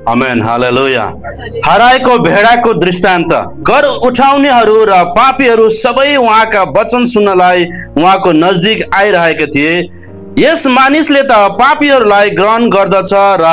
आमेन, hallelujah. हराएको भेडाको दृष्टान्त। कर उठाउनेहरू र पापीहरू सबै उहाँका वचन सुन्नलाई उहाँको नजदिक आइरहेका थिए। यस मानिसले त पापीहरूलाई ग्रहण गर्दछ र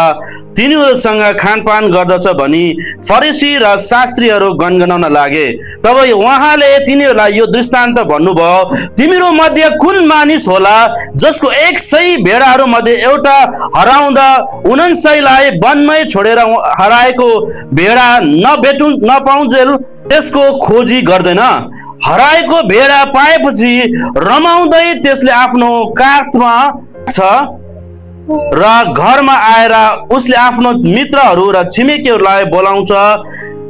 तिनीहरूसँग खानपान गर्दछ भनी फरिसी र शास्त्रीहरू गनगनाउन लागे। तब उहाँले तिनीहरूलाई यो दृष्टान्त भन्नुभयो, तिमीहरू मध्ये कुन मानिस होला जसको 100 भेडाहरू मध्ये एउटा हराउँदा 99लाई वनमै छोडेर हराएको भेडा नपाउन्जेल त्यसको खोजी गर्दैन। हराएको भेडा पाएपछि रमाउँदै त्यसले आफ्नो काखमा छ र घरमा आएर उसले आफ्नो मित्रहरू र छिमेकीहरूलाई बोलाउँछ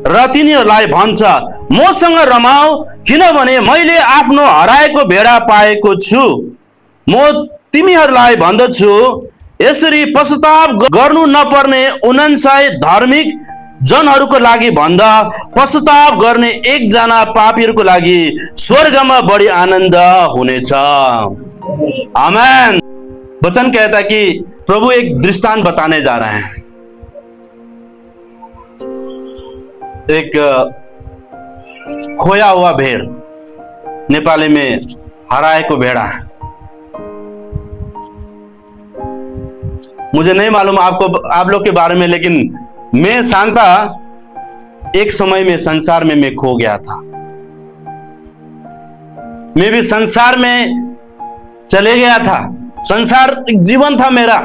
र तिनीहरूलाई भन्छ, मसँग रमाऊ किनभने मैले आफ्नो हराएको भेडा पाएको छु। म तिमीहरूलाई भन्दछु, यसरी पश्चाताप गर्नु नपर्ने 99 धार्मिक जनहरूको लागि भन्दा पश्चाताप गर्ने एकजना पापीहरूको लागि स्वर्गमा बढी आनन्द हुनेछ। आमेन। वचन कहता है कि प्रभु एक दृष्टांत बताने जा रहे हैं। एक खोया हुआ भेड़, नेपाली में हराएको भेड़ा। मुझे नहीं मालूम आप लोग के बारे में, लेकिन मैं शांता एक समय में संसार में मैं खो गया था। मैं भी संसार में चले गया था। संसार एक जीवन था मेरा।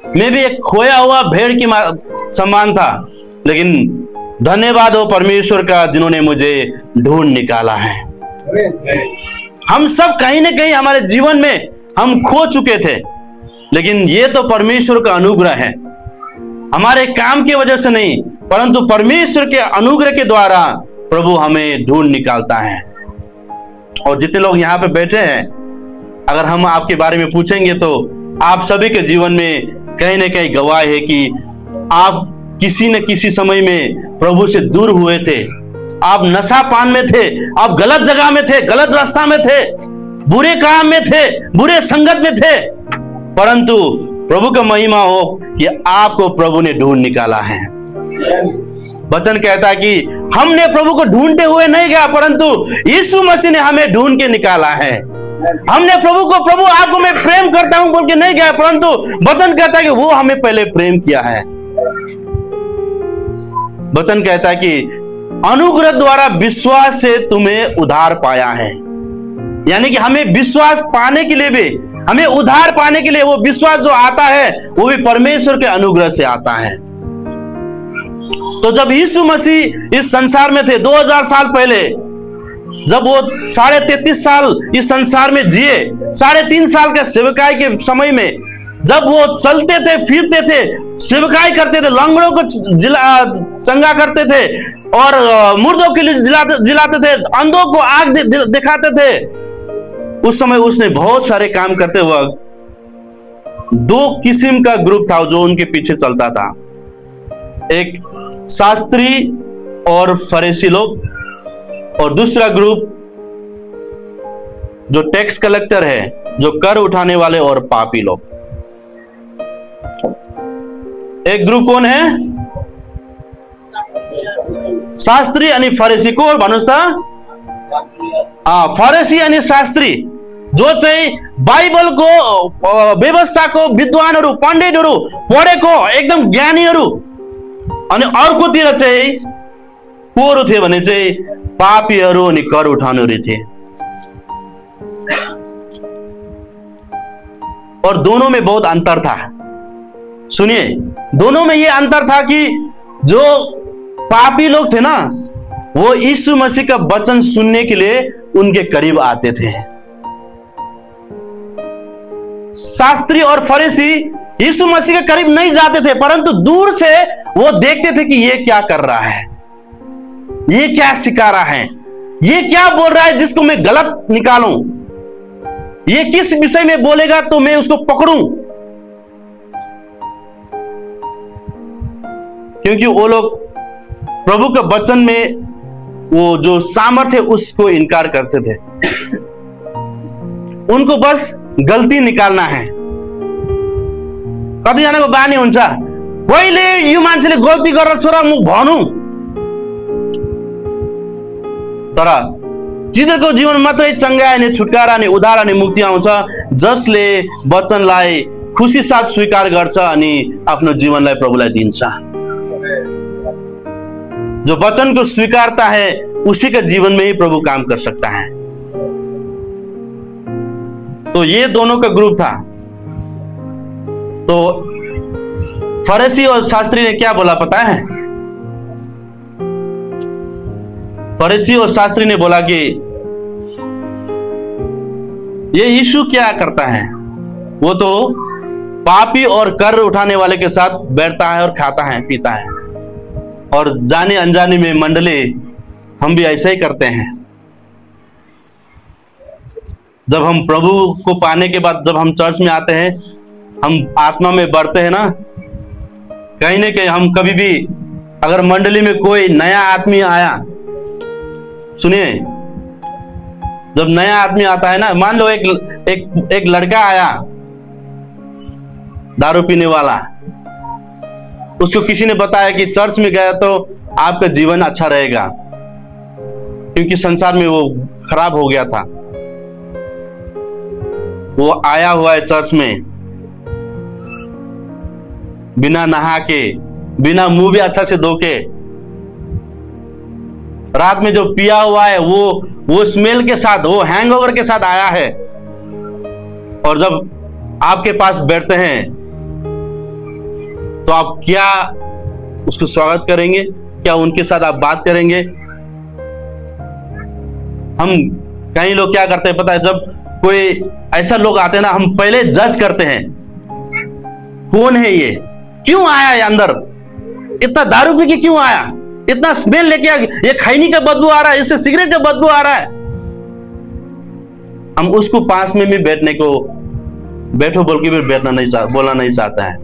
मैं भी एक खोया हुआ भेड़ की समान था, लेकिन धन्यवाद हो परमेश्वर का जिन्होंने मुझे ढूंढ निकाला है। हम सब कहीं ना कहीं हमारे जीवन में हम खो चुके थे, लेकिन ये तो परमेश्वर का अनुग्रह है। हमारे काम की वजह से नहीं, परंतु परमेश्वर के अनुग्रह के द्वारा प्रभु हमें ढूंढ निकालता है। और जितने लोग यहाँ पे बैठे हैं, अगर हम आपके बारे में पूछेंगे तो आप सभी के जीवन में कहीं ना कहीं गवाह है कि आप किसी न किसी समय में प्रभु से दूर हुए थे। आप नशा पान में थे, आप गलत जगह में थे, गलत रास्ता में थे, बुरे काम में थे, बुरे संगत में थे, परंतु प्रभु का महिमा हो कि आपको प्रभु ने ढूंढ निकाला है। वचन कहता है कि हमने प्रभु को ढूंढते हुए नहीं गया, परंतु यीशु मसीह ने हमें ढूंढ के निकाला है। हमने प्रभु को, प्रभु आपको मैं प्रेम करता हूं बोल के नहीं गया, परंतु वचन कहता है कि वो हमें पहले प्रेम किया है। वचन कहता है कि अनुग्रह द्वारा विश्वास से तुम्हें उद्धार पाया है। यानी कि हमें विश्वास पाने के लिए भी, हमें उद्धार पाने के लिए वो विश्वास जो आता है वो भी परमेश्वर के अनुग्रह से आता है। तो जब यीशु मसीह इस संसार में थे 2000 साल पहले, जब वो 33.5 साल इस संसार में जिए, 3.5 साल के सेवकाई के समय में जब वो चलते थे, फिरते थे, सेवकाई करते थे, लंगड़ों को चंगा करते थे और मुर्दों के लिए जिलाते थे, अंधों को आग दिखाते थे, उस समय उसने बहुत सारे काम करते वक्त 2 किस्म का ग्रुप था जो उनके पीछे चलता था। एक शास्त्री और फरीसी लोग, और दूसरा ग्रुप जो टैक्स कलेक्टर है, जो कर उठाने वाले और पापी लोग। एक ग्रुप कौन है? शास्त्री आणि फरीसी। को भन्नुस् त? फरीसी अनि शास्त्री, जो चाहिँ बाइबलको व्यवस्थाको विद्वानहरू, पण्डितहरू, पढेको एकदम ज्ञानीहरू। अनि अर्कोतिर चाहिँ कोहरू थिए भने चाहिँ पापीहरू अनि कर उठाउनेहरू थिए। और दोनों में बहुत अंतर था। सुनिए, दोनों में ये अंतर था कि जो पापी लोग थे ना, वो यीशु मसीह का वचन सुनने के लिए उनके करीब आते थे। शास्त्री और फरीसी यीशु मसीह के करीब नहीं जाते थे, परंतु दूर से वो देखते थे कि ये क्या कर रहा है, ये क्या सिखा रहा है, ये क्या बोल रहा है जिसको मैं गलत निकालूं, ये किस विषय में बोलेगा तो मैं उसको पकड़ूं। क्योंकि वो लोग प्रभु के वचन में वो जो सामर्थ्य उसको इनकार करते थे। उनको बस गलती निकालना है। कतिजनाको बानी हुन्छ, पहिले यो मान्छेले गल्ती गरेर छोरा म भनौँ, तर तिनीहरूको जीवन मात्रै चङ्गाइ अनि छुटकारा अनि उद्धार अनि मुक्ति आउँछ जसले वचनलाई खुसी साथ स्वीकार गर्छ अनि आफ्नो जीवनलाई प्रभुलाई दिन्छ। जो वचन को स्वीकारता है उसी के जीवन में ही प्रभु काम कर सकता है। तो ये दोनों का ग्रुप था। तो फरीसी और शास्त्री ने क्या बोला पता है? फरीसी और शास्त्री ने बोला कि ये यीशु क्या करता है, वो तो पापी और कर उठाने वाले के साथ बैठता है और खाता है पीता है। और जाने अनजाने में मंडली हम भी ऐसे ही करते हैं। जब हम प्रभु को पाने के बाद जब हम चर्च में आते हैं, हम आत्मा में बढ़ते हैं ना, कहीं ना कहीं हम कभी भी अगर मंडली में कोई नया आदमी आया, सुनिए, जब नया आदमी आता है ना, मान लो एक लड़का आया दारू पीने वाला, उसको किसी ने बताया कि चर्च में गया तो आपका जीवन अच्छा रहेगा, क्योंकि संसार में वो खराब हो गया था। वो आया हुआ है चर्च में बिना नहा के, बिना मुंह भी अच्छा से धो के, रात में जो पिया हुआ है वो स्मेल के साथ, वो हैंगओवर के साथ आया है। और जब आपके पास बैठते हैं तो आप क्या उसको स्वागत करेंगे? क्या उनके साथ आप बात करेंगे? हम कई लोग क्या करते हैं पता है, जब कोई ऐसा लोग आते हैं ना, हम पहले जज करते हैं, कौन है ये, क्यों आया है अंदर, इतना दारू पी के क्यों आया, इतना स्मेल लेके आ, ये खैनी का बदबू आ रहा है, इससे सिगरेट का बदबू आ रहा है। हम उसको पास में भी बैठने को बैठो बोल के भी बोलना नहीं चाहता है,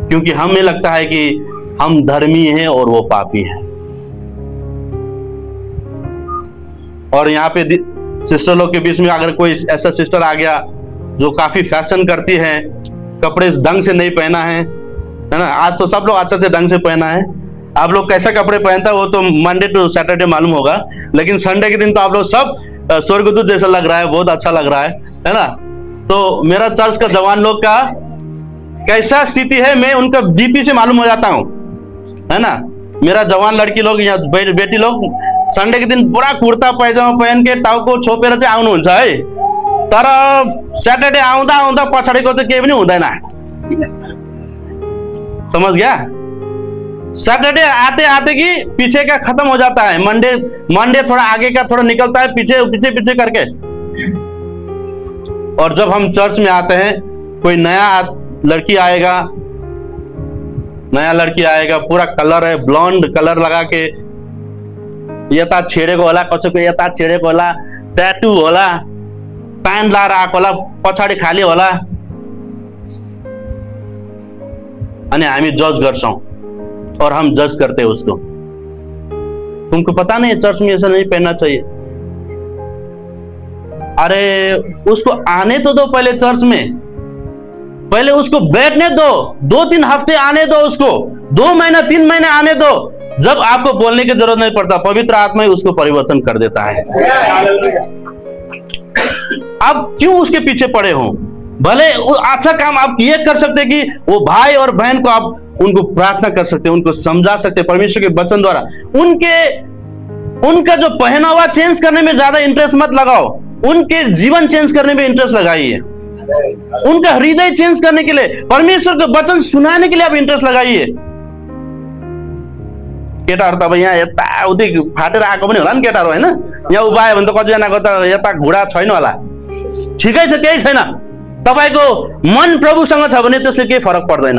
क्योंकि हमें लगता है कि हम धर्मी हैं और वो पापी हैं। और यहाँ पे सिस्टर लोग के बीच में अगर कोई ऐसा सिस्टर आ गया जो काफी फैशन करती है, कपड़े ढंग से नहीं पहना है ना, आज तो सब लोग अच्छे से ढंग से पहना है। आप लोग कैसा कपड़े पहनता है वो तो मंडे टू सैटरडे मालूम होगा, लेकिन संडे के दिन तो आप लोग सब स्वर्गदूत जैसा लग रहा है, बहुत अच्छा लग रहा है ना। तो मेरा चर्च का जवान लोग का कैसा स्थिति है मैं उनका डीपी से मालूम हो जाता हूँ, है ना। मेरा जवान लड़की लोग या बेटी लोग संडे के दिन पूरा कुर्ता पैजामा पहन के टाउको छोपेर चाहिँ आउनुहुन्छ है, तर सैटरडे आउँदा आउँदा पछाडिको चाहिँ केही पनि हुँदैन, समझ गया। सैटरडे आते आते कि पीछे का खत्म हो जाता है, मंडे थोड़ा आगे का थोड़ा निकलता है, पीछे पीछे पीछे करके। और जब हम चर्च में आते हैं, कोई नया लड़की आएगा, पूरा कलर है, ब्लॉन्ड कलर लगा के, यता छेडेको होला, कसैको यता छेडेको होला, ट्याटू होला, प्यान्ट लाएर आएको होला, पछाडि खाली होला, अनि हामी जज गर्छौं और हम जज करते हैं उसको। तुमको पता नहीं चर्च में ऐसा नहीं पहनना चाहिए। अरे उसको आने तो दो पहले चर्च में, पहले उसको बैठने दो, 2-3 हफ्ते आने दो उसको, 2 महीना 3 महीने आने दो, जब आपको बोलने की जरूरत नहीं पड़ता, पवित्र आत्मा ही उसको परिवर्तन कर देता है। आप क्यों उसके पीछे पड़े हो? भले अच्छा काम आप ये कर सकते कि वो भाई और बहन को आप उनको प्रार्थना कर सकते, उनको समझा सकते परमेश्वर के वचन द्वारा। उनका जो पहनावा चेंज करने में ज्यादा इंटरेस्ट मत लगाओ, उनके जीवन चेंज करने में इंटरेस्ट लगाइए, उनका हृदय चेंज करने के लिए, परमेश्वर का वचन सुनाने के लिए आप इंटरेस्ट लगाइए। केटाहरू त अब यहाँ यताउति फाटेर आएको पनि होला नि केटाहरू, होइन? यहाँ उभा आयो भने त कतिजनाको त यता घुँडा छैन होला, ठिकै छ, केही छैन। तपाईको मन प्रभुसँग छ भने त्यसले केही फरक पर्दैन।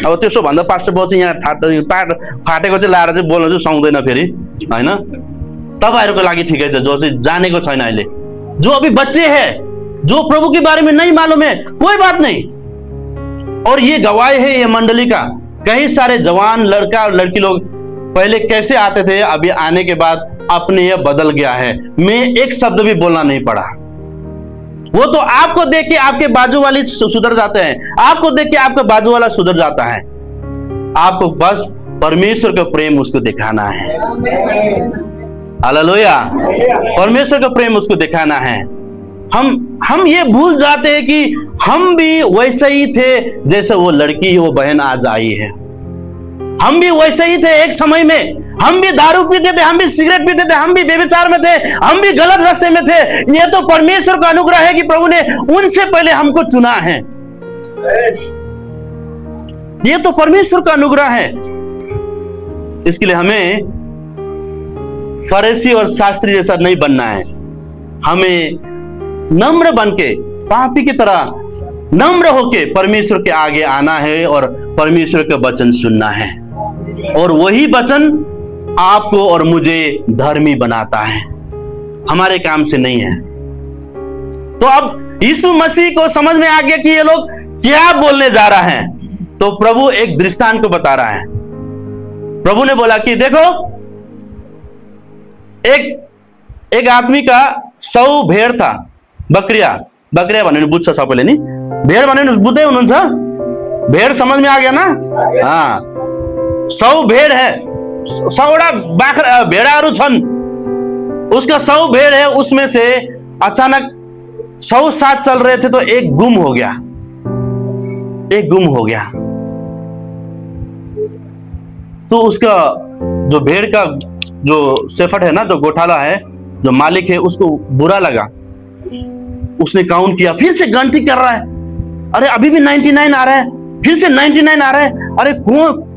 अब त्यसो भन्दा पास्टर बाउ चाहिँ यहाँ फाटेको चाहिँ लाएर चाहिँ बोल्न चाहिँ सक्दैन फेरि, होइन? तपाईहरुको लागि ठिकै छ, जो चाहिँ जानेको छैन अहिले, जो अभी बच्चे हैं, जो प्रभु के बारे में नहीं मालूम है, कोई बात नहीं। और ये गवाही है ये मंडली का, कई सारे जवान लड़का और लड़की लोग पहले कैसे आते थे, अभी आने के बाद अपने यह बदल गया है। मैं एक शब्द भी बोलना नहीं पड़ा, वो तो आपको देख के आपके बाजू वाली सुधर जाते हैं, आपको देख के आपका बाजू वाला सुधर जाता है। आपको बस परमेश्वर का प्रेम उसको दिखाना है। हालेलुया। परमेश्वर का प्रेम उसको दिखाना है। हम ये भूल जाते हैं कि हम भी वैसे ही थे जैसे वो लड़की, वो बहन आज आई है। हम भी वैसे ही थे एक समय में। हम भी दारू पीते थे, हम भी सिगरेट पीते थे, हम भी व्यभिचार में थे, हम भी गलत रास्ते में थे। ये तो परमेश्वर का अनुग्रह है कि प्रभु ने उनसे पहले हमको चुना है। ये तो परमेश्वर का अनुग्रह है। इसके लिए हमें फरीसी और शास्त्री जैसा नहीं बनना है। हमें नम्र बनके, पापी की तरह नम्र होके परमेश्वर के आगे आना है और परमेश्वर का वचन सुनना है, और वही वचन आपको और मुझे धर्मी बनाता है, हमारे काम से नहीं है। तो अब यीशु मसीह को समझ में आ गया कि ये लोग क्या बोलने जा रहा है, तो प्रभु एक दृष्टांत को बता रहा है। प्रभु ने बोला कि देखो, एक आदमी का 100 भेड़ था, बकरिया भन्ने बुझ्छ सबैले नि, भेड़ भन्ने बुझ्दै हुनुहुन्छ? भेड़ समझ में आ गया ना? हाँ, 100 भेड़ है, 100वटा बाख्रा भेड़ाहरू छन्, उसका 100 भेड़ है, उसमें से अचानक 100 साथ चल रहे थे तो एक गुम हो गया। तो उसका जो भेड़ का जो शेफर्ड है ना, जो गोठाला है, जो मालिक है, उसको बुरा लगा। उसने काउंट किया, फिर से गिनती कर रहा है, अरे अभी भी 99 आ रहा है, फिर से 99 आ रहा है, अरे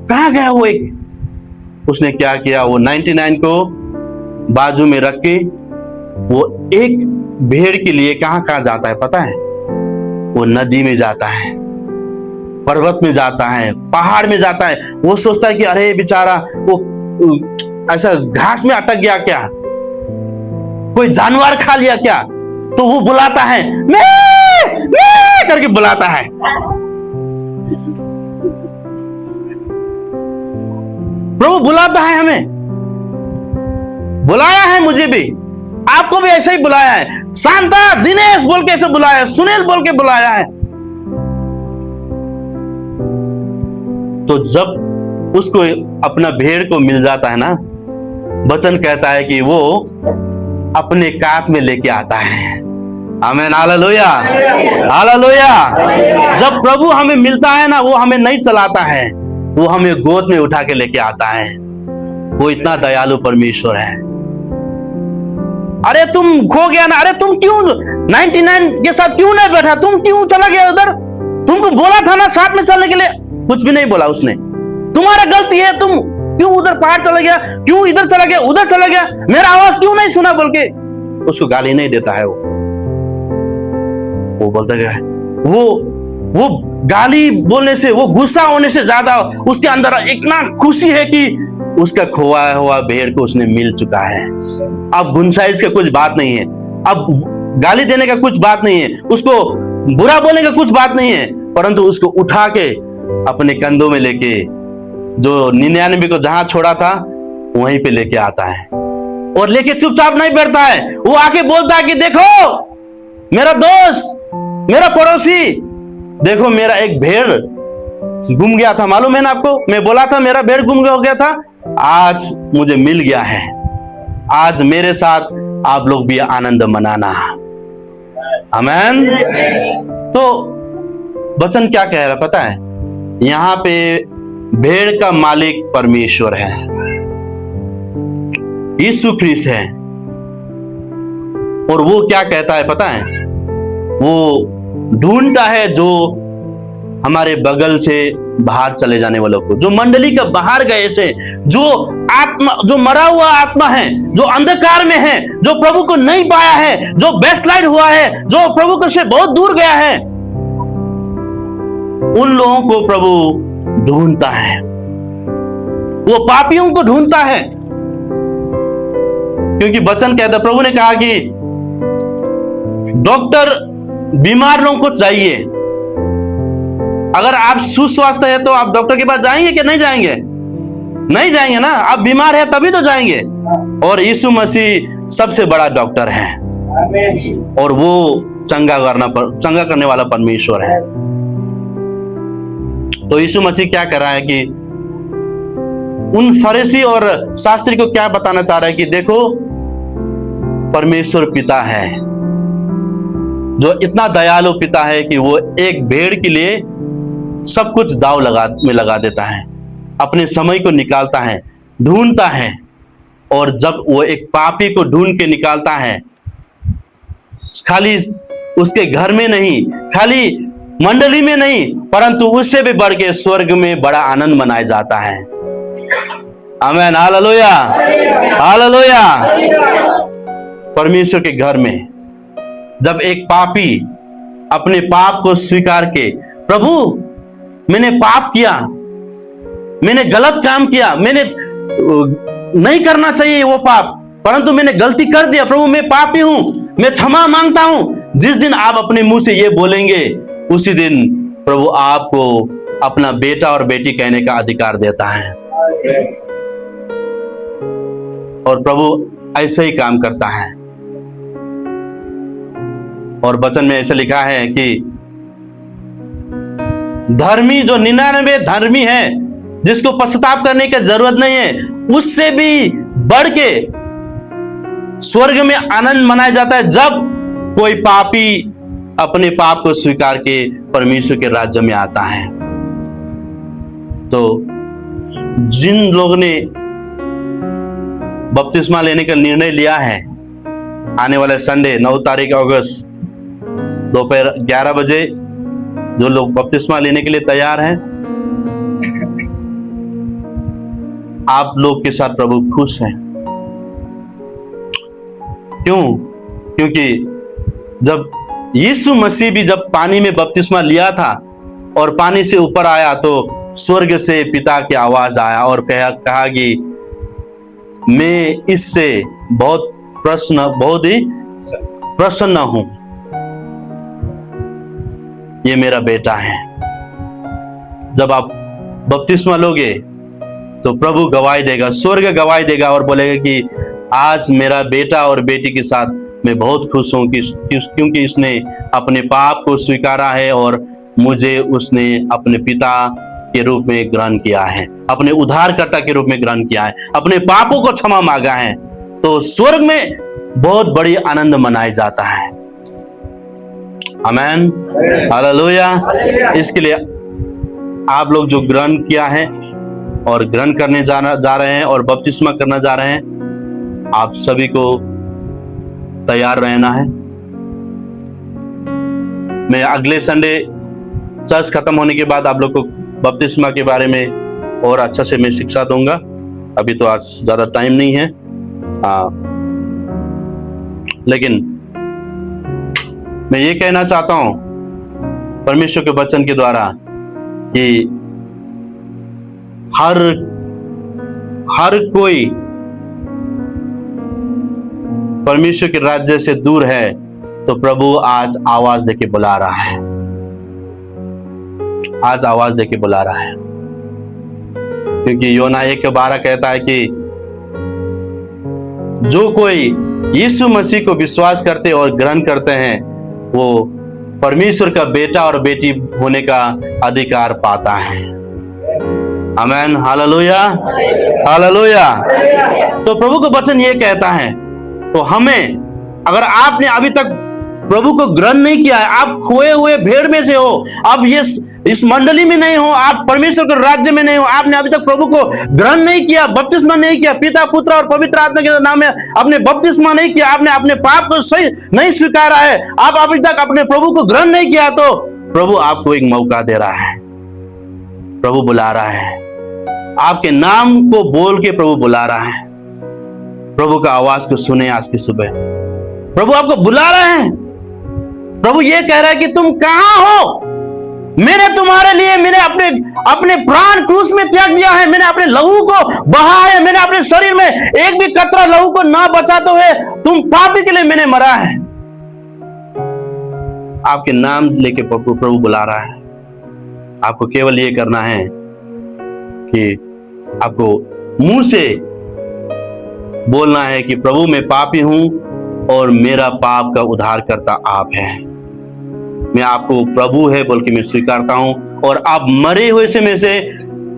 कहां गया वो एक? उसने क्या किया, वो 99 को बाजू में रख के वो एक भेड़ के लिए कहां जाता है पता है? वो नदी में जाता है, पर्वत में जाता है, पहाड़ में जाता है। वो सोचता है कि अरे बेचारा वो ऐसा घास में अटक गया क्या, कोई जानवर खा लिया क्या? तो वो बुलाता है, मैं करके बुलाता है। प्रभु बुलाता है, हमें बुलाया है, मुझे भी, आपको भी ऐसे ही बुलाया है। शांता, दिनेश बोल के ऐसे बुलाया है, सुनील बोल के बुलाया है। तो जब उसको अपना भेड़ को मिल जाता है ना, वचन कहता है कि वो अपने कात में लेके आता है। आमीन, हालेलुया, हालेलुया। जब प्रभु हमें मिलता है ना, वो हमें नहीं चलाता है, वो हमें गोद में उठा के लेके आता है। वो इतना दयालु परमेश्वर है। अरे तुम खो गया ना, अरे तुम क्यों 99 के साथ क्यों नहीं बैठा, तुम क्यों चला गया उधर? तुमको बोला था ना साथ में चलने के लिए। कुछ भी नहीं बोला उसने, तुम्हारा गलती है, तुम क्यों उधर पहाड़ चला गया, क्यों इधर चला गया, उधर चला गया, मेरा आवाज क्यों नहीं सुना बोल के उसको गाली नहीं देता है। वो बोलता है, वो गाली बोलने से, वो गुस्सा होने से ज्यादा उसके अंदर इतना खुशी है कि उसका खोया हुआ भेड़ को उसने मिल चुका है। अब गुंजाइश का कुछ बात नहीं है, अब गाली देने का कुछ बात नहीं है, उसको बुरा बोलने का कुछ बात नहीं है, परंतु उसको उठा के अपने कंधों में लेके, जो 99 को जहां छोड़ा था वहीं पे लेके आता है। और लेके चुपचाप नहीं बैठता है, वो आके बोलता है कि देखो मेरा दोस्त, मेरा पड़ोसी, देखो मेरा एक भेड़ गुम गया था, मालूम है ना आपको? मैं बोला था मेरा भेड़ गुम हो गया था, आज मुझे मिल गया है। आज मेरे साथ आप लोग भी आनंद मनाना। आमीन। तो वचन क्या कह रहा पता है? यहाँ पे भेड़ का मालिक परमेश्वर है, यीशु ख्रीस्त है। और वो क्या कहता है पता है? वो ढूंढता है जो हमारे बगल से बाहर चले जाने वालों को, जो मंडली का बाहर गए से, जो आत्मा, जो मरा हुआ आत्मा है, जो अंधकार में है, जो प्रभु को नहीं पाया है, जो बैकस्लाइड हुआ है, जो प्रभु को से बहुत दूर गया है, उन लोगों को प्रभु ढूंढता है। वो पापियों को ढूंढता है, क्योंकि वचन कहता, प्रभु ने कहा कि डॉक्टर बीमार लोगों को चाहिए। अगर आप सुस्वास्थ्य है तो आप डॉक्टर के पास जाएंगे कि नहीं जाएंगे? नहीं जाएंगे ना, आप बीमार है तभी तो जाएंगे। और यीशु मसीह सबसे बड़ा डॉक्टर है, और वो चंगा करने वाला परमेश्वर है। तो यीशु मसीह क्या कर रहा है कि उन फरीसी और शास्त्री को क्या बताना चाह रहा है कि देखो, परमेश्वर पिता है जो इतना दयालु पिता है कि वो एक भेड़ के लिए सब कुछ दाव में लगा देता है, अपने समय को निकालता है, ढूंढता है, और जब वो एक पापी को ढूंढ के निकालता है, खाली उसके घर में नहीं, खाली मंडली में नहीं, परंतु उससे भी बढ़ के स्वर्ग में बड़ा आनंद मनाया जाता है। आमीन, हालेलुया, हालेलुया। परमेश्वर के घर में जब एक पापी अपने पाप को स्वीकार के, प्रभु मैंने पाप किया, मैंने गलत काम किया, मैंने नहीं करना चाहिए वो पाप, परंतु मैंने गलती कर दिया, प्रभु मैं पापी हूं, मैं क्षमा मांगता हूं। जिस दिन आप अपने मुंह से ये बोलेंगे, उसी दिन प्रभु आपको अपना बेटा और बेटी कहने का अधिकार देता है। और प्रभु ऐसे ही काम करता है। और वचन में ऐसा लिखा है कि धर्मी जो 99 धर्मी है, जिसको पश्चाताप करने की जरूरत नहीं है, उससे भी बढ़ के स्वर्ग में आनंद मनाया जाता है जब कोई पापी अपने पाप को स्वीकार के परमेश्वर के राज्य में आता है। तो जिन लोगों ने बपतिस्मा लेने का निर्णय लिया है, आने वाले संडे 9 तारीख अगस्त दोपहर 11 बजे जो लोग बपतिस्मा लेने के लिए तैयार हैं, आप लोग के साथ प्रभु खुश हैं। क्यों? क्योंकि जब यीशु मसीह भी जब पानी में बपतिस्मा लिया था और पानी से ऊपर आया, तो स्वर्ग से पिता की आवाज आया और कहा कि मैं इससे बहुत ही प्रसन्न हूं, ये मेरा बेटा है। जब आप बपतिस्मा लोगे तो प्रभु गवाही देगा, स्वर्ग गवाही देगा और बोलेगा कि आज मेरा बेटा और बेटी के साथ मैं बहुत खुश हूं क्योंकि इसने अपने पाप को स्वीकारा है और मुझे उसने अपने पिता के रूप में ग्रहण किया है, अपने उद्धारकर्ता के रूप में ग्रहण किया है, अपने पापों को क्षमा मांगा है। तो स्वर्ग में बहुत बड़ी आनंद मनाया जाता है। आमीन, हालेलुया। इसके लिए आप लोग जो ग्रहण किया है और ग्रहण करने जा रहे हैं और बपतिस्मा करना जा रहे हैं, आप सभी को तैयार रहना है। मैं अगले संडे चर्च खत्म होने के बाद आप लोग को बपतिस्मा के बारे में और अच्छा से मैं शिक्षा दूंगा। अभी तो आज ज्यादा टाइम नहीं है, लेकिन मैं ये कहना चाहता हूं परमेश्वर के वचन के द्वारा कि हर कोई परमेश्वर के राज्य से दूर है, तो प्रभु आज आवाज देके बुला रहा है, आज आवाज देके बुला रहा है। क्योंकि योना 1:12 कहता है कि जो कोई यीशु मसीह को विश्वास करते और ग्रहण करते हैं, वो परमेश्वर का बेटा और बेटी होने का अधिकार पाता है। आमीन, हालेलुया, हालेलुया। तो प्रभु का वचन ये कहता है, तो हमें, अगर आपने अभी तक प्रभु को ग्रहण नहीं किया है, आप खोए हुए भेड़ में से हो, आप इस मंडली में नहीं हो, आप परमेश्वर के राज्य में नहीं हो, आपने अभी तक प्रभु को ग्रहण नहीं किया, बपतिस्मा नहीं किया, पिता पुत्र और पवित्र आत्मा के नाम में आपने बपतिस्मा नहीं किया, आपने अपने पाप को सही नहीं स्वीकारा है, आप अभी तक अपने प्रभु को ग्रहण नहीं किया, तो प्रभु आपको एक मौका दे रहा है। प्रभु बुला रहा है, आपके नाम को बोल के प्रभु बुला रहा है। प्रभु का आवाज को सुने आज की सुबह, प्रभु आपको बुला रहे हैं। प्रभु ये कह रहा है कि तुम कहां हो? मैंने तुम्हारे लिए मैंने अपने प्राण क्रूस में त्याग दिया है, मैंने अपने लहू को बहा है, मैंने अपने शरीर में एक भी कतरा लहू को ना बचाते हुए तुम पापी के लिए मैंने मरा है। आपके नाम लेके प्रभु बुला रहा है। आपको केवल ये करना है कि आपको मुंह से बोलना है कि प्रभु मैं पापी हूं और मेरा पाप का उद्धारकर्ता आप है। मैं आपको प्रभु है बोल के मैं स्वीकारता हूं, और आप मरे हुए से में से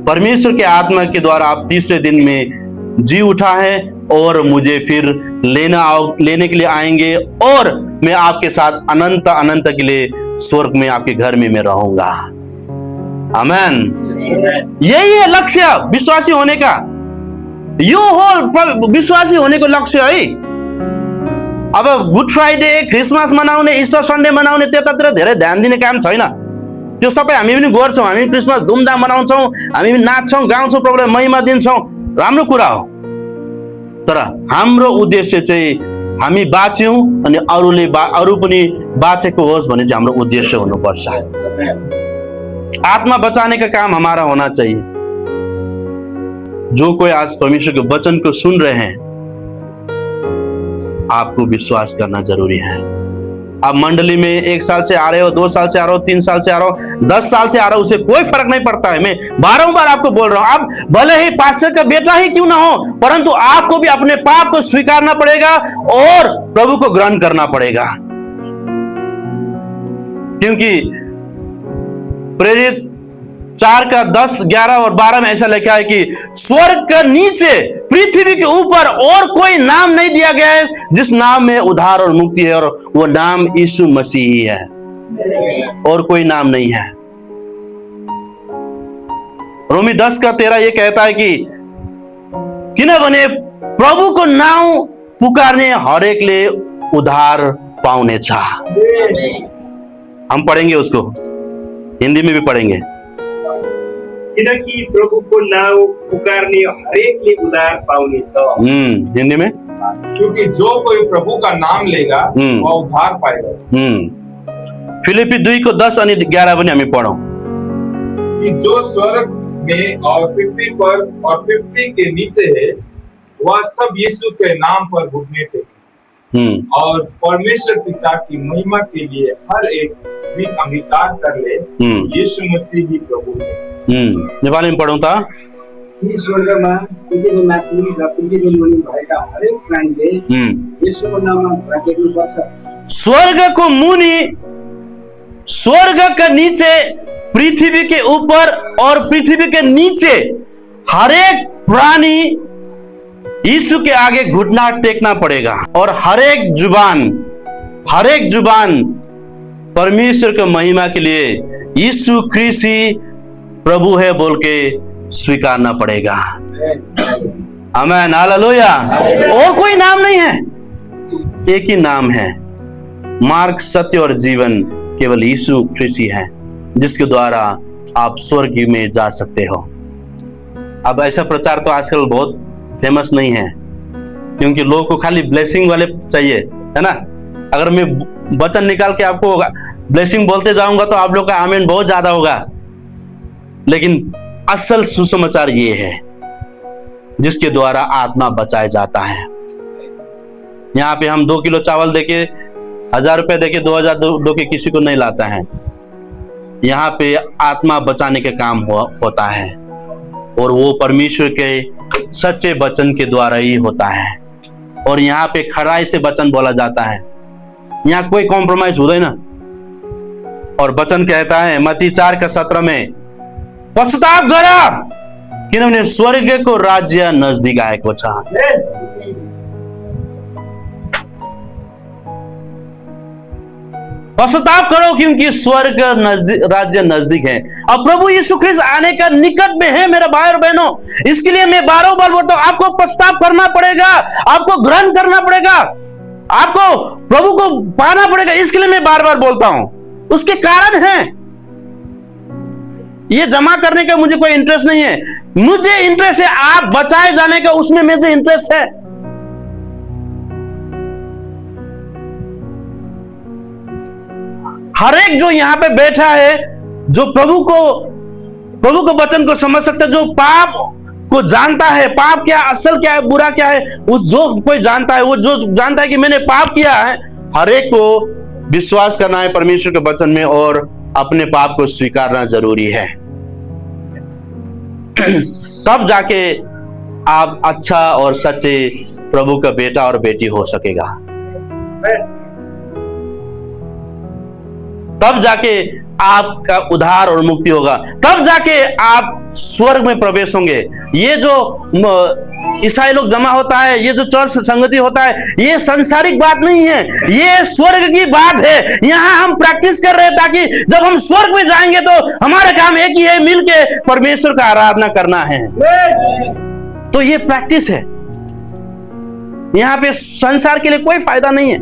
परमेश्वर के आत्मा के द्वारा आप तीसरे दिन में जी उठा है, और मुझे फिर लेने के लिए आएंगे, और मैं आपके साथ अनंत अनंत के लिए स्वर्ग में आपके घर में मैं रहूंगा। आमेन। यही है लक्ष्य विश्वासी होने का, यो हो विश्वासी होने को लक्ष्य है। अब गुड फ्राइडे, क्रिसमस मनाउने, इस्टर सन्डे मनाउने त्यतातिर धेरै ध्यान दिने काम छैन। त्यो सबै हामी पनि गर्छौँ, हामी क्रिसमस धुमधाम मनाउँछौँ, हामी पनि नाच्छौँ, गाउँछौँ, प्रभुलाई महिमा दिन्छौँ, राम्रो कुरा हो। तर हाम्रो उद्देश्य चाहिँ हामी बाँच्यौँ अनि अरू पनि बाँचेको होस् भन्ने चाहिँ हाम्रो उद्देश्य हुनुपर्छ। आत्मा बचाने का काम हमारा होना चाहिए। जो कोई आज परमेश्वर के वचन को सुन रहे हैं, आपको विश्वास करना जरूरी है। आप मंडली में 1 साल से आ रहे हो, 2 साल से आ रहे हो, 3 साल से आ रहे हो, 10 साल से आ रहे हो, उसे कोई फर्क नहीं पड़ता है। मैं बारंबार आपको बोल रहा हूं, आप भले ही पास्टर का बेटा ही क्यों ना हो, परंतु आपको भी अपने पाप को स्वीकारना पड़ेगा और प्रभु को ग्रहण करना पड़ेगा। क्योंकि प्रेरित 4 का 10, 11 और 12 में ऐसा लिखा है कि स्वर्ग के नीचे पृथ्वी के ऊपर और कोई नाम नहीं दिया गया है जिस नाम में उद्धार और मुक्ति है, और वो नाम यीशु मसीह ही है, और कोई नाम नहीं है। रोमी 10 का 13 ये कहता है कि किनभने प्रभु को नाम पुकारने हरेकले उद्धार पाउने छ। हम पढ़ेंगे उसको, हिंदी में भी पढ़ेंगे। किनकि प्रभुको नाम पुकारने हरेकले उद्धार पाउने छ। हिंदी में, क्योंकि जो कोई प्रभु का नाम लेगा वह उद्धार पाएगा। फिलिपी 2 को 10 अनि 11 पनि हामी पढौं कि जो स्वर्ग में और पृथ्वी पर और पृथ्वी के नीचे है वह सब यीशु के नाम पर घुटने टेके और परमेश्वर पिता की महिमा के लिए हर एक भी अंगीकार कर ले यीशु मसीह ही प्रभु है। नेपाली में पढौं त। यी स्वर्गमा पृथ्वी माथि र पृथ्वी मुनि भएका हरेक प्राणीले यीशुको नाममा राखेनुपर्छ। स्वर्ग को मुनि, स्वर्ग के नीचे, पृथ्वी के ऊपर और पृथ्वी के नीचे हरेक प्राणी यीशु के आगे घुटना टेकना पड़ेगा, और हरेक जुबान परमेश्वर के महिमा के लिए यीशु ख्रीस्त ही प्रभु है बोल के स्वीकारना पड़ेगा। आमीन, हालेलुया। और कोई नाम नहीं है, एक ही नाम है, मार्ग, सत्य और जीवन केवल यीशु ख्रीस्त ही है, जिसके द्वारा आप स्वर्ग में जा सकते हो। अब ऐसा प्रचार तो आजकल बहुत फेमस नहीं है, क्योंकि लोगों को खाली ब्लेसिंग वाले चाहिए, है ना। अगर मैं वचन निकाल के आपको ब्लेसिंग बोलते जाऊंगा तो आप लोग का आमीन बहुत ज्यादा होगा, लेकिन असल सुसमाचार ये है जिसके द्वारा आत्मा बचाया जाता है। यहाँ पे हम 2 किलो चावल देके 1000 रुपए देके 2000 दो के किसी को नहीं लाता है। यहाँ पे आत्मा बचाने का काम होता है, और वो परमेश्वर के सच्चे वचन के द्वारा ही होता है। और यहाँ पे खराई से वचन बोला जाता है, यहाँ कोई कॉम्प्रोमाइज हुँदैन। और वचन कहता है मत्ती 4 का 17 में, पश्चाताप गर किनभने स्वर्ग को राज्य नजदीक आएको छ। पश्चाताप करो क्योंकि स्वर्ग राज्य नजदीक है। अब प्रभु यीशु ख्रीस्त आने का निकट में है मेरे भाई और बहनों। इसके लिए मैं बार बार बोलता हूं, आपको पश्चाताप करना पड़ेगा, आपको ग्रहण करना पड़ेगा, आपको प्रभु को पाना पड़ेगा। इसके लिए मैं बार बार बोलता हूं, उसके कारण है। ये जमा करने का मुझे कोई इंटरेस्ट नहीं है, मुझे इंटरेस्ट है आप बचाए जाने का, उसमें मुझे इंटरेस्ट है। हर एक जो यहाँ पे बैठा है, जो प्रभु को वचन को समझ सकता है, जो पाप को जानता है, पाप क्या, असल क्या है, बुरा क्या है, उस जो कोई जानता है, वो जो जानता है कि मैंने पाप किया है, हर एक को विश्वास करना है परमेश्वर के वचन में और अपने पाप को स्वीकारना जरूरी है। तब जाके आप अच्छा और सच्चे प्रभु का बेटा और बेटी हो सकेगा। तब जाके आपका उद्धार और मुक्ति होगा, तब जाके आप स्वर्ग में प्रवेश होंगे। ये जो ईसाई लोग जमा होता है, ये जो चर्च संगति होता है, ये सांसारिक बात नहीं है, ये स्वर्ग की बात है। यहाँ हम प्रैक्टिस कर रहे हैं ताकि जब हम स्वर्ग में जाएंगे तो हमारा काम एक ही है, मिलके परमेश्वर का आराधना करना है। तो ये प्रैक्टिस है। यहाँ पे संसार के लिए कोई फायदा नहीं है।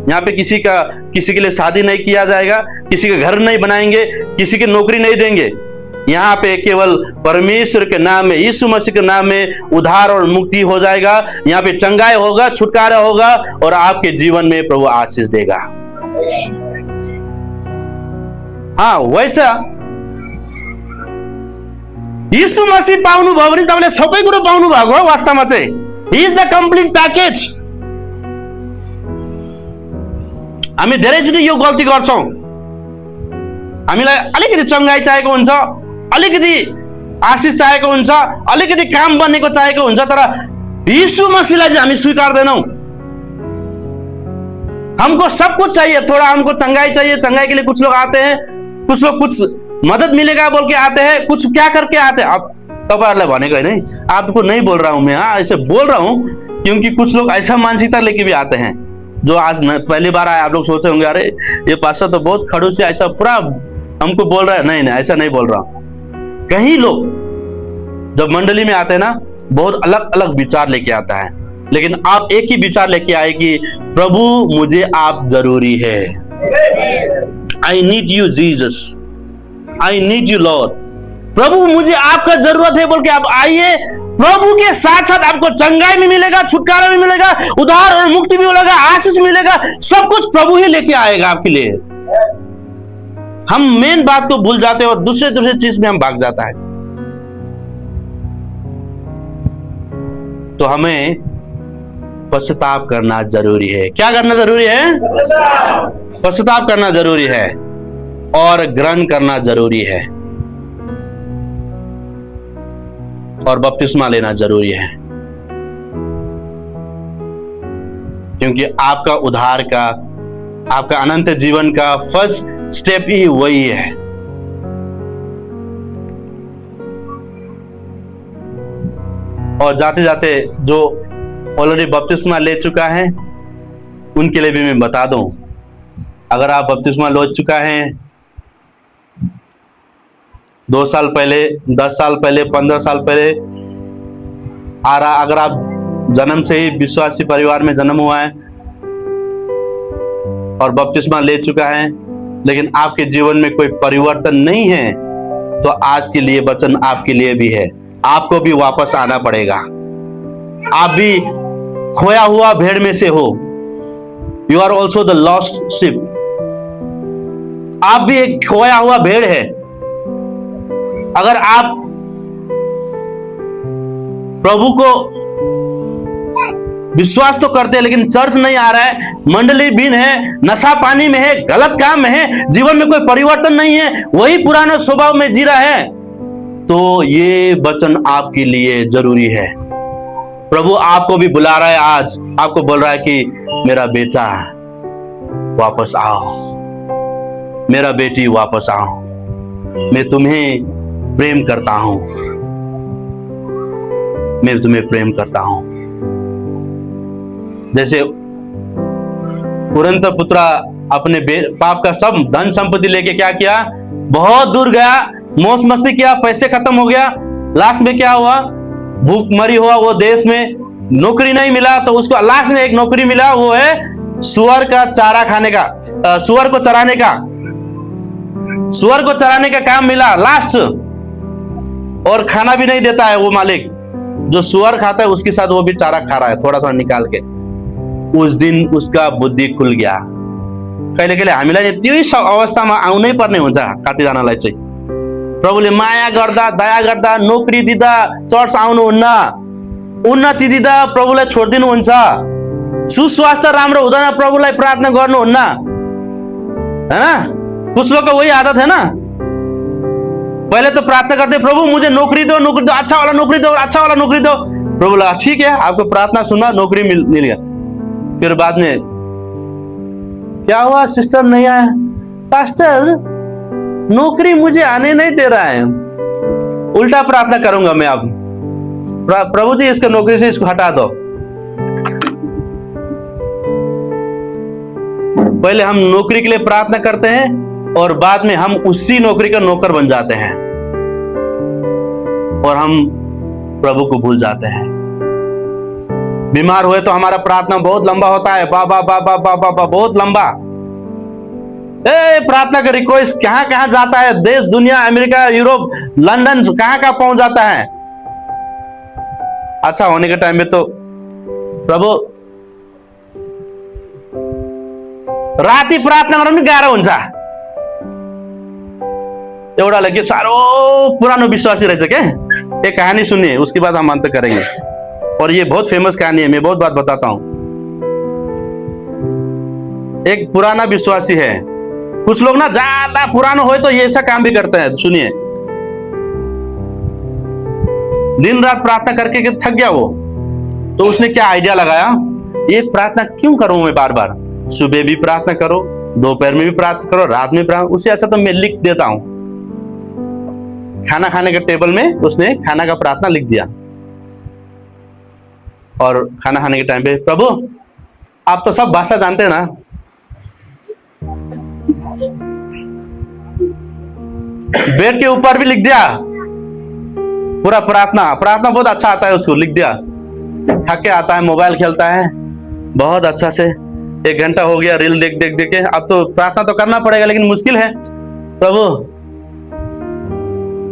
यहाँ पे किसी के लिए शादी नहीं किया जाएगा, किसी का घर नहीं बनाएंगे, किसी की नौकरी नहीं देंगे। यहाँ पे केवल परमेश्वर के नाम में, यीशु मसीह के नाम में उद्धार और मुक्ति हो जाएगा। यहाँ पे चंगाई होगा, छुटकारा होगा और आपके जीवन में प्रभु आशीष देगा। हाँ, वैसा यीशु मसीह पाउनु भयो भने तपाईले सबै कुरो पाउनु भएको हो। वास्तवमा चाहिँ he is the complete package. हामी धेरैचोटि यो गल्ती गर्छौं। हामीलाई अलिकति चंगाई चाहिएको हुन्छ, अलिकति आशीष चाहिएको हुन्छ, अलिकति काम बनेको चाहिएको हुन्छ, तर यीशु मसीहलाई चाहिँ हामी स्वीकार्दैनौं। हमको सब कुछ चाहिए, थोड़ा हमको चंगाई चाहिए, चंगाई के लिए कुछ लोग आते हैं, कुछ लोग कुछ मदद मिलेगा बोल के आते हैं, कुछ क्या करके आते हैं। अब तपाईहरुलाई भनेको हैन, आपको नहीं बोल रहा हूं मैं, हाँ ऐसे बोल रहा हूं क्योंकि कुछ लोग ऐसा मानसिकता लेके भी आते हैं जो आज पहली बार आए। आप लोग सोचे होंगे अरे ये पास्टर तो बहुत खड़ूस है, ऐसा पूरा हमको बोल रहा है। नहीं नहीं, ऐसा नहीं बोल रहा हूं। कई लोग जब मंडली में आते हैं ना, बहुत अलग अलग विचार लेके आता है, लेकिन आप एक ही विचार लेके आए कि प्रभु मुझे आप जरूरी है। I need you Jesus, I need you Lord. प्रभु मुझे आपका जरूरत है बोल के आप आइए। प्रभु के साथ साथ आपको चंगाई भी मिलेगा, छुटकारा भी मिलेगा, उद्धार और मुक्ति भी मिलेगा, आशीष मिलेगा। सब कुछ प्रभु ही लेके आएगा आपके लिए। हम मेन बात को भूल जाते हैं और दूसरे चीज में हम भाग जाता है। तो हमें पश्चाताप करना जरूरी है। क्या करना जरूरी है? पश्चाताप करना जरूरी है और ग्रहण करना जरूरी है और बपतिस्मा लेना जरूरी है, क्योंकि आपका उद्धार का, आपका अनंत जीवन का फर्स्ट स्टेप ही वही है। और जाते जाते जो ऑलरेडी बपतिस्मा ले चुका है उनके लिए भी मैं बता दूं, अगर आप बपतिस्मा ले चुका है 2 साल पहले, 10 साल पहले, 15 साल पहले, अगर आप जन्म से ही विश्वासी परिवार में जन्म हुआ है और बपतिस्मा ले चुका है, लेकिन आपके जीवन में कोई परिवर्तन नहीं है, तो आज के लिए वचन आपके लिए भी है। आपको भी वापस आना पड़ेगा। आप भी खोया हुआ भेड़ में से हो। You are also the lost ship. आप भी एक खोया हुआ भेड़ है। अगर आप प्रभु को विश्वास तो करते हैं लेकिन चर्च नहीं आ रहा है, मंडली बीन है, नशा पानी में है, गलत काम में है, जीवन में कोई परिवर्तन नहीं है, वही पुराने स्वभाव में जी रहा है, तो ये वचन आपके लिए जरूरी है। प्रभु आपको भी बुला रहा है। आज आपको बोल रहा है कि मेरा बेटा वापस आओ, मेरा बेटी वापस आओ, मैं तुम्हें प्रेम करता हूं, मैं तुम्हें प्रेम करता हूं। जैसे कुरंत पुत्रा अपने बाप का सब धन संपत्ति लेके क्या किया, बहुत दूर गया, मौज मस्ती किया, पैसे खत्म हो गया, लास्ट में क्या हुआ, भूखमरी हुआ वो देश में, नौकरी नहीं मिला, तो उसको लास्ट में एक नौकरी मिला, वो है सुअर का चारा खाने का, सुअर को चराने का, सुअर को चराने का काम मिला लास्ट। और खाना भी नहीं देता है वो मालिक, जो सुअर खाता है उसके साथ वो भी चारा खा रहा है थोड़ा थोड़ा निकाल के। उस दिन उसका बुद्धि खुल गया। कहिले कहिले हामीलाई त्यही अवस्थामा आउनै पर्ने हुन्छ कतिजनालाई चाहिँ। प्रभुले माया गर्दा, दया गर्दा, नौकरी दिँदा चर्च आउनुहुन्न, उन्नति दिँदा प्रभुलाई छोडिदिनुहुन्छ, सुस्वास्थ्य राम्रो हुँदैन प्रभुलाई प्रार्थना गर्नुहुन्न, हैन? कुछ लोग का वही आदत है ना, पहले तो प्रार्थना करते प्रभु मुझे नौकरी दो, नौकरी दो, अच्छा वाला नौकरी दो, अच्छा वाला नौकरी दो। प्रभु लगा ठीक है, आपको प्रार्थना सुना, नौकरी मिल गया। फिर बाद में क्या हुआ सिस्टर नहीं आया? पास्टर नौकरी मुझे आने नहीं दे रहा है। उल्टा प्रार्थना करूंगा मैं अब, प्रभु जी इसका नौकरी से इसको हटा दो। पहले हम नौकरी के लिए प्रार्थना करते हैं और बाद में हम उसी नौकरी का नौकर बन जाते हैं और हम प्रभु को भूल जाते हैं। बीमार हुए तो हमारा प्रार्थना बहुत लंबा होता है, बाबा बाबा बाबा बाबा बहुत लंबा। प्रार्थना का रिक्वेस्ट कहां कहां जाता है, देश दुनिया, अमेरिका, यूरोप, लंदन, कहां कहां पहुंच जाता है। अच्छा होने के टाइम में तो प्रभु राति प्रार्थना गर्नु पनि गाह्रो हुन्छ। एउटाले के सारो पुरानो विश्वासी रहेछ क्या। एक कहानी सुनिए, उसके बाद हम अंत करेंगे। और ये बहुत फेमस कहानी है, मैं बहुत बात बताता हूं। एक पुराना विश्वासी है, कुछ लोग ना ज्यादा पुराना हो तो ये ऐसा काम भी करते हैं। सुनिए, दिन रात प्रार्थना करके के थक गया वो, तो उसने क्या आइडिया लगाया, ये प्रार्थना क्यों करूं मैं बार बार, सुबह भी प्रार्थना करो, दोपहर में भी प्रार्थना करो, रात में प्रार्थना, उससे अच्छा तो मैं लिख देता हूं। खाना खाने के टेबल में उसने खाना का प्रार्थना लिख दिया और खाना खाने के टाइम पे, प्रभु आप तो सब भाषा जानते हैं ना, बेड के ऊपर भी लिख दिया पूरा प्रार्थना। प्रार्थना बहुत अच्छा आता है उसको, लिख दिया। थक के आता है, मोबाइल खेलता है बहुत अच्छा से, 1 घंटा हो गया रील देख देख देख के। अब तो प्रार्थना तो करना पड़ेगा लेकिन मुश्किल है, प्रभु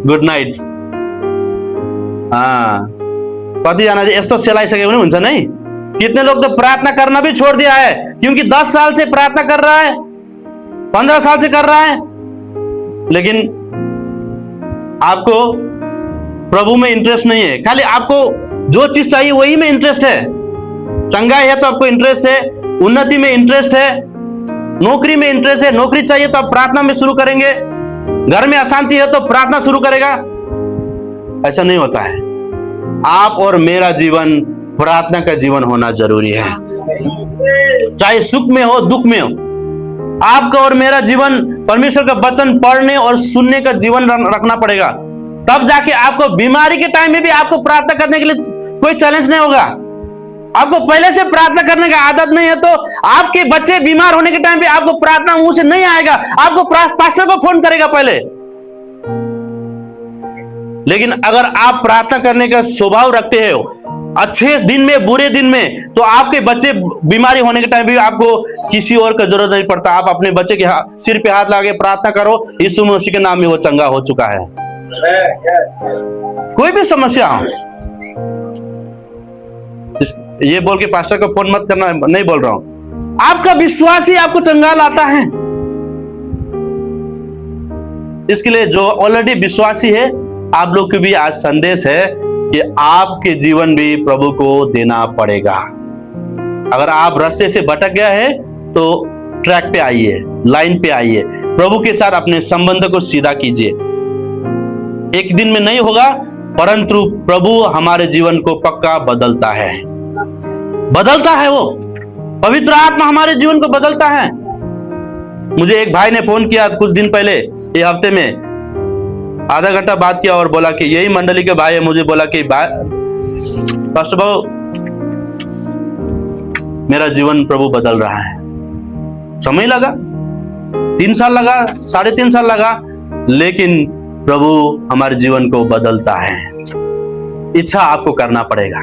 गुड नाइट। हाँ, कतिजना यस्तो सेलाइसक्यो भने हुन्छ नहीं। कितने लोग तो प्रार्थना करना भी छोड़ दिया है, क्योंकि 10 साल से प्रार्थना कर रहा है, 15 साल से कर रहा है, लेकिन आपको प्रभु में इंटरेस्ट नहीं है। खाली आपको जो चीज चाहिए वही में इंटरेस्ट है। चंगाई है तो आपको इंटरेस्ट है, उन्नति में इंटरेस्ट है, नौकरी में इंटरेस्ट है, नौकरी चाहिए तो आप प्रार्थना में शुरू करेंगे, घर में अशांति है तो प्रार्थना शुरू करेगा। ऐसा नहीं होता है। आप और मेरा जीवन प्रार्थना का जीवन होना जरूरी है, चाहे सुख में हो दुख में हो। आपका और मेरा जीवन परमेश्वर का वचन पढ़ने और सुनने का जीवन रखना पड़ेगा, तब जाके आपको बीमारी के टाइम में भी आपको प्रार्थना करने के लिए कोई चैलेंज नहीं होगा। आपको पहले से प्रार्थना करने का आदत नहीं है तो आपके बच्चे बीमार होने के टाइम पे आपको प्रार्थना मुंह से नहीं आएगा, आपको पास्टर को फोन करेगा पहले। लेकिन अगर आप प्रार्थना करने का स्वभाव रखते हो, अच्छे दिन में बुरे दिन में, तो आपके बच्चे बीमारी होने के टाइम भी आपको किसी और का जरूरत नहीं पड़ता। आप अपने बच्चे के सिर पे हाथ लगा के प्रार्थना करो, यीशु मसीह के नाम में वो चंगा हो चुका है। कोई भी समस्या हो, ये बोल के पास्टर को फोन मत करना, नहीं बोल रहा हूं। आपका विश्वास ही आपको चंगा लाता है। इसके लिए जो ऑलरेडी विश्वासी है, आप लोग की भी आज संदेश है कि आपके जीवन भी प्रभु को देना पड़ेगा। अगर आप रास्ते से भटक गया है तो ट्रैक पे आइए, लाइन पे आइए, प्रभु के साथ अपने संबंध को सीधा कीजिए। एक दिन में नहीं होगा, परंतु प्रभु हमारे जीवन को पक्का बदलता है, बदलता है। वो पवित्र आत्मा हमारे जीवन को बदलता है। मुझे एक भाई ने फोन किया कुछ दिन पहले, ये हफ्ते में, आधा घंटा बात किया और बोला कि यही मंडली के भाई है। मुझे बोला कि पास्टर बाबू मेरा जीवन प्रभु बदल रहा है। समय लगा, 3 साल लगा, 3.5 साल लगा, लेकिन प्रभु हमारे जीवन को बदलता है। इच्छा आपको करना पड़ेगा।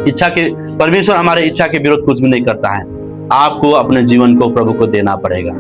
इच्छा के परमेश्वर हमारे इच्छा के विरुद्ध कुछ भी नहीं करता है। आपको अपने जीवन को प्रभु को देना पड़ेगा।